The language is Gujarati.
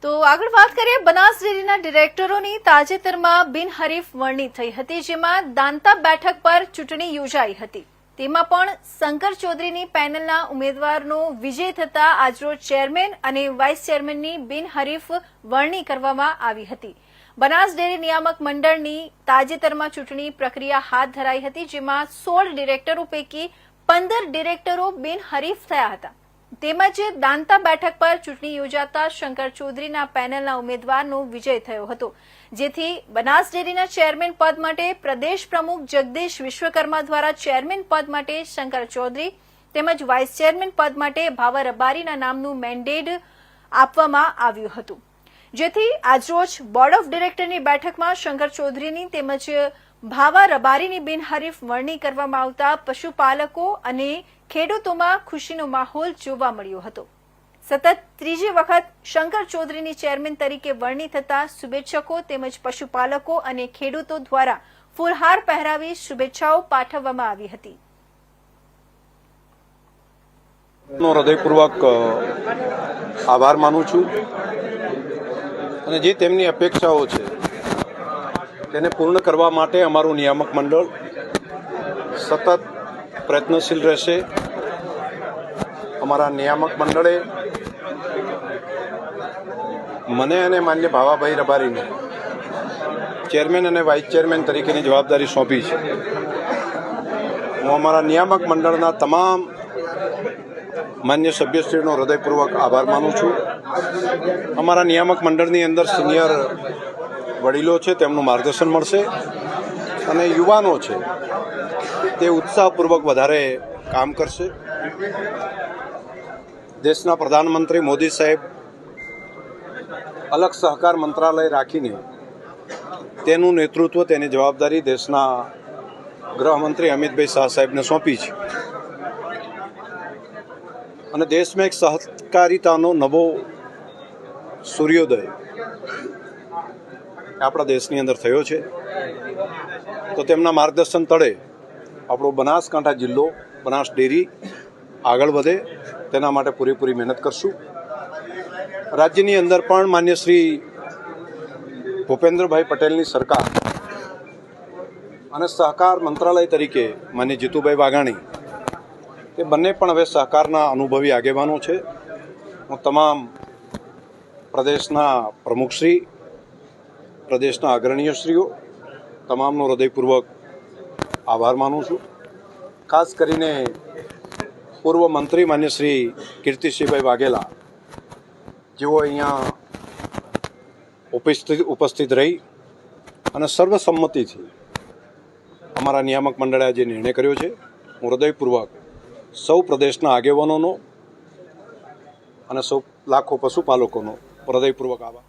તો આગળ વાત કરીએ બનાસ ડેરીના ડિરેક્ટરોની તાજેતરમાં બિનહરીફ વરણી થઈ હતી, જેમાં દાંતા બેઠક પર ચૂંટણી યોજાઈ હતી. તેમાં પણ શંકર ચૌધરીની પેનલના ઉમેદવારનો વિજય થતા આજરોજ ચેરમેન અને વાઇસ ચેરમેનની બિનહરીફ વરણી કરવામાં આવી હતી. બનાસ ડેરી નિયામક મંડળની તાજેતરમાં ચૂંટણી પ્રક્રિયા હાથ ધરાઈ હતી, જેમાં 16 ડિરેક્ટરો પૈકી 15 ડિરેક્ટરો બિનહરીફ થયા હતા. તેમજ દાંતા બેઠક પર ચૂંટણી યોજાતા શંકર ચૌધરીના પેનલના ઉમેદવારનો વિજય થયો હતો, જેથી બનાસ ડેરીના ચેરમેન પદ માટે પ્રદેશ પ્રમુખ જગદીશ વિશ્વકર્મા દ્વારા ચેરમેન પદ માટે શંકર ચૌધરી તેમજ વાઇસ ચેરમેન પદ માટે ભાવા રબારીના નામનું મેન્ડેટ આપવામાં આવ્યું હતું. જેથી આજરોજ બોર્ડ ઓફ ડિરેક્ટરની બેઠકમાં શંકર ચૌધરીની તેમજ ભાવા રબારીની બિનહરીફ વરણી કરવામાં આવતા પશુપાલકો અને ખેડૂતોમાં ખુશીનો માહોલ જોવા મળ્યો હતો. સતત ત્રીજી વખત શંકર ચૌધરીની ચેરમેન તરીકે વરણી થતા શુભેચ્છકો તેમજ પશુપાલકો અને ખેડૂતો દ્વારા ફૂલહાર પહેરાવી શુભેચ્છાઓ પાઠવવામાં આવી હતી. હૃદયપૂર્વક આભાર માનું છું અને જે તેમની અપેક્ષાઓ છે તેને પૂર્ણ કરવા માટે અમારું નિયામક મંડળ સતત પ્રયત્નશીલ રહેશે. અમારા નિયામક મંડળે મને અને માન્ય ભાવાભાઈ રબારીને ચેરમેન અને વાઇસ ચેરમેન તરીકેની જવાબદારી સોંપી છે. હું અમારા નિયામક મંડળના તમામ માન્ય સભ્યશ્રીનો હૃદયપૂર્વક આભાર માનું છું. અમારા નિયામક મંડળની અંદર સિનિયર વડીલો છે, તેમનું માર્ગદર્શન મળશે અને યુવાનો છે તે ઉત્સાહપૂર્વક વધારે કામ કરશે. દેશના પ્રધાનમંત્રી મોદી સાહેબ અલગ સહકાર મંત્રાલય રાખીને તેનું નેતૃત્વ, તેની જવાબદારી દેશના ગૃહમંત્રી અમિતભાઈ શાહ સાહેબને સોંપી છે અને દેશમાં એક સહકારિતાનો નવો સૂર્યોદય આપણા દેશની અંદર થયો છે. તો તેમના માર્ગદર્શન તળે આપણો બનાસકાંઠા જિલ્લો, બનાસ ડેરી આગળ વધે તેના માટે પૂરેપૂરી મહેનત કરશું. રાજ્યની અંદર પણ માન્ય શ્રી ભૂપેન્દ્રભાઈ પટેલની સરકાર અને સહકાર મંત્રાલય તરીકે માન્ય જીતુભાઈ વાઘાણી એ બંને પણ હવે સહકારના અનુભવી આગેવાનો છે. હું તમામ પ્રદેશના પ્રમુખશ્રી, પ્રદેશના અગ્રણીયશ્રીઓ તમામનો હૃદયપૂર્વક આભાર માનું છું. ખાસ કરીને પૂર્વ મંત્રી માન્ય શ્રી કીર્તિસિંહભાઈ વાઘેલા, જેઓ અહીંયા ઉપસ્થિત રહી અને સર્વસંમતિથી અમારા નિયામક મંડળે જે નિર્ણય કર્યો છે, હું હૃદયપૂર્વક સૌ પ્રદેશના આગેવાનોનો અને સૌ લાખો પશુપાલકોનો હૃદયપૂર્વક આભાર.